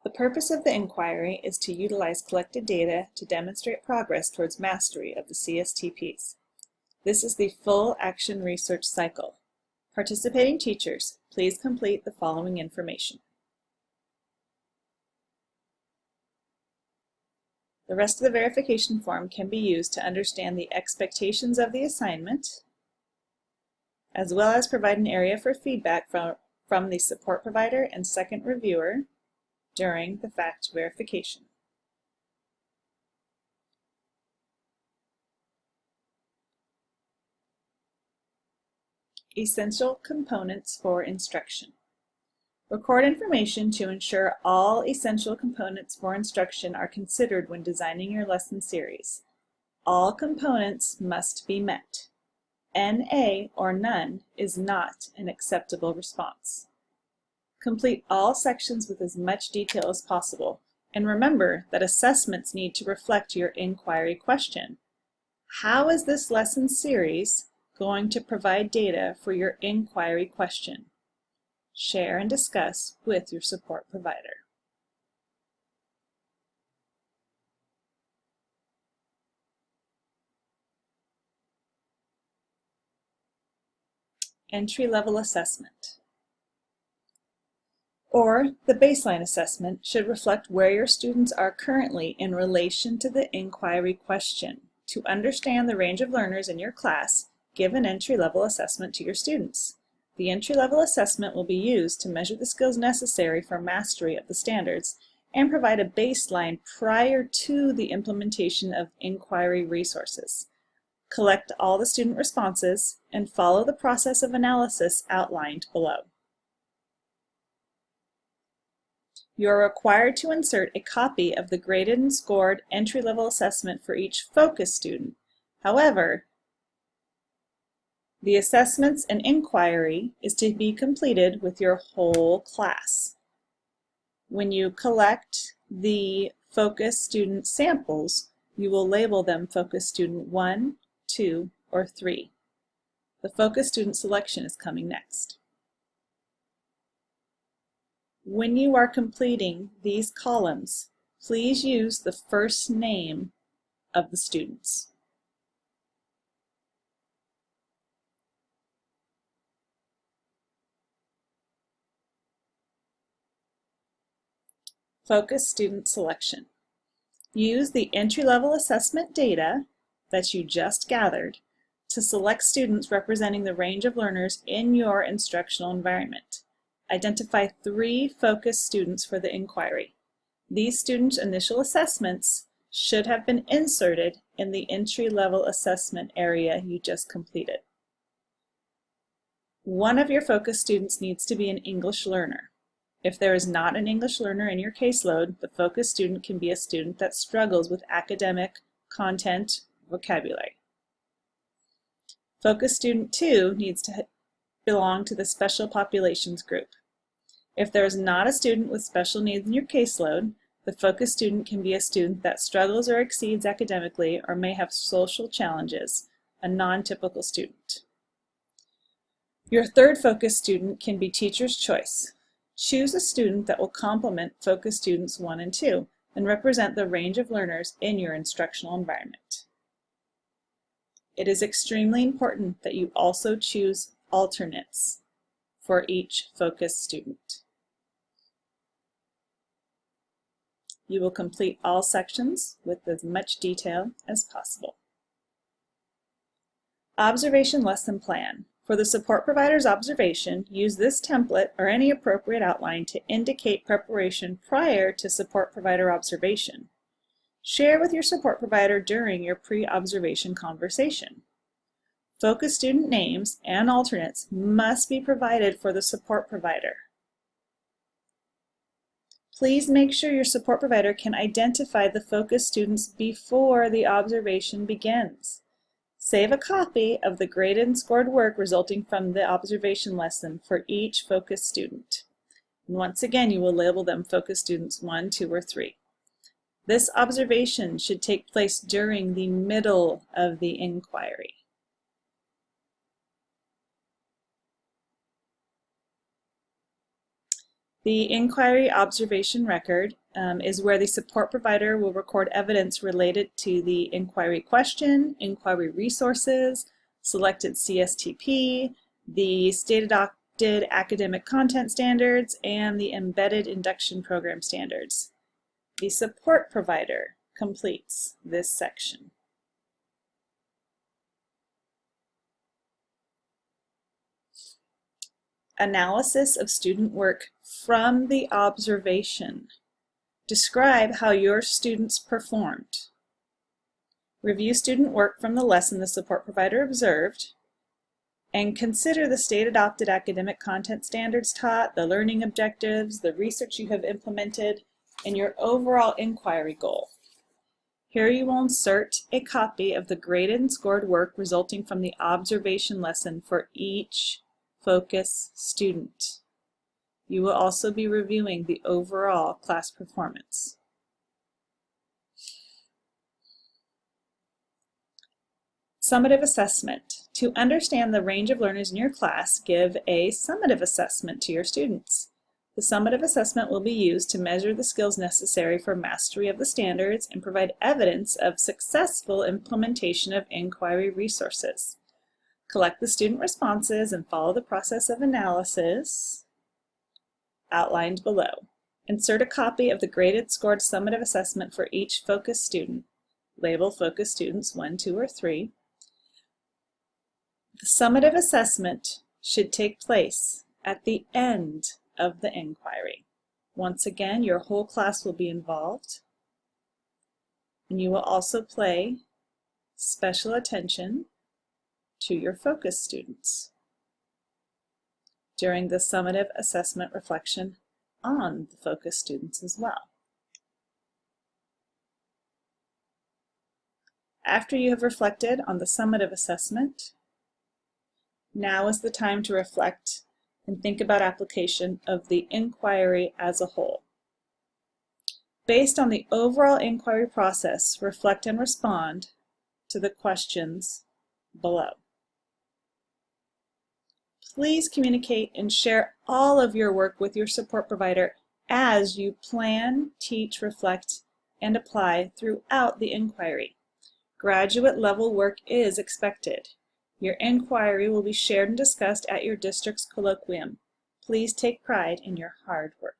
The purpose of the inquiry is to utilize collected data to demonstrate progress towards mastery of the CSTPs. This is the full action research cycle. Participating teachers, please complete the following information. The rest of the verification form can be used to understand the expectations of the assignment, as well as provide an area for feedback from the support provider and second reviewer during the fact verification. Essential components for instruction. Record information to ensure all essential components for instruction are considered when designing your lesson series. All components must be met. NA or none is not an acceptable response. Complete all sections with as much detail as possible, and remember that assessments need to reflect your inquiry question. How is this lesson series going to provide data for your inquiry question? Share and discuss with your support provider. Entry-level assessment, or the baseline assessment, should reflect where your students are currently in relation to the inquiry question. To understand the range of learners in your class, give an entry-level assessment to your students. The entry-level assessment will be used to measure the skills necessary for mastery of the standards and provide a baseline prior to the implementation of inquiry resources. Collect all the student responses and follow the process of analysis outlined below. You are required to insert a copy of the graded and scored entry-level assessment for each focus student. However, the assessments and inquiry is to be completed with your whole class. When you collect the focus student samples, you will label them focus student 1, 2, or 3. The focus student selection is coming next. When you are completing these columns, please use the first name of the students. Focus student selection. Use the entry-level assessment data that you just gathered to select students representing the range of learners in your instructional environment. Identify 3 focus students for the inquiry. These students' initial assessments should have been inserted in the entry-level assessment area you just completed. One of your focus students needs to be an English learner. If there is not an English learner in your caseload, the focus student can be a student that struggles with academic content vocabulary. Focus student 2 needs to belong to the special populations group. If there is not a student with special needs in your caseload, the focus student can be a student that struggles or exceeds academically or may have social challenges, a non-typical student. Your third focus student can be teacher's choice. Choose a student that will complement focus students 1 and 2 and represent the range of learners in your instructional environment. It is extremely important that you also choose alternates for each focus student. You will complete all sections with as much detail as possible. Observation lesson plan. For the support provider's observation, use this template or any appropriate outline to indicate preparation prior to support provider observation. Share with your support provider during your pre-observation conversation. Focus student names and alternates must be provided for the support provider. Please make sure your support provider can identify the focus students before the observation begins. Save a copy of the graded and scored work resulting from the observation lesson for each focus student. And once again, you will label them focus students 1, 2, or 3. This observation should take place during the middle of the inquiry. The inquiry observation record is where the support provider will record evidence related to the inquiry question, inquiry resources, selected CSTP, the state-adopted academic content standards, and the embedded induction program standards. The support provider completes this section. Analysis of student work from the observation. Describe how your students performed. Review student work from the lesson the support provider observed, and consider the state-adopted academic content standards taught, the learning objectives, the research you have implemented, and your overall inquiry goal. Here you will insert a copy of the graded and scored work resulting from the observation lesson for each focus student. You will also be reviewing the overall class performance. Summative assessment. To understand the range of learners in your class, give a summative assessment to your students. The summative assessment will be used to measure the skills necessary for mastery of the standards and provide evidence of successful implementation of inquiry resources. Collect the student responses and follow the process of analysis outlined below. Insert a copy of the graded scored summative assessment for each focus student. Label focus students 1, 2, or 3. The summative assessment should take place at the end of the inquiry. Once again, your whole class will be involved, and you will also pay special attention to your focus students during the summative assessment reflection on the focus students as well. After you have reflected on the summative assessment, now is the time to reflect and think about application of the inquiry as a whole. Based on the overall inquiry process, reflect and respond to the questions below. Please communicate and share all of your work with your support provider as you plan, teach, reflect, and apply throughout the inquiry. Graduate level work is expected. Your inquiry will be shared and discussed at your district's colloquium. Please take pride in your hard work.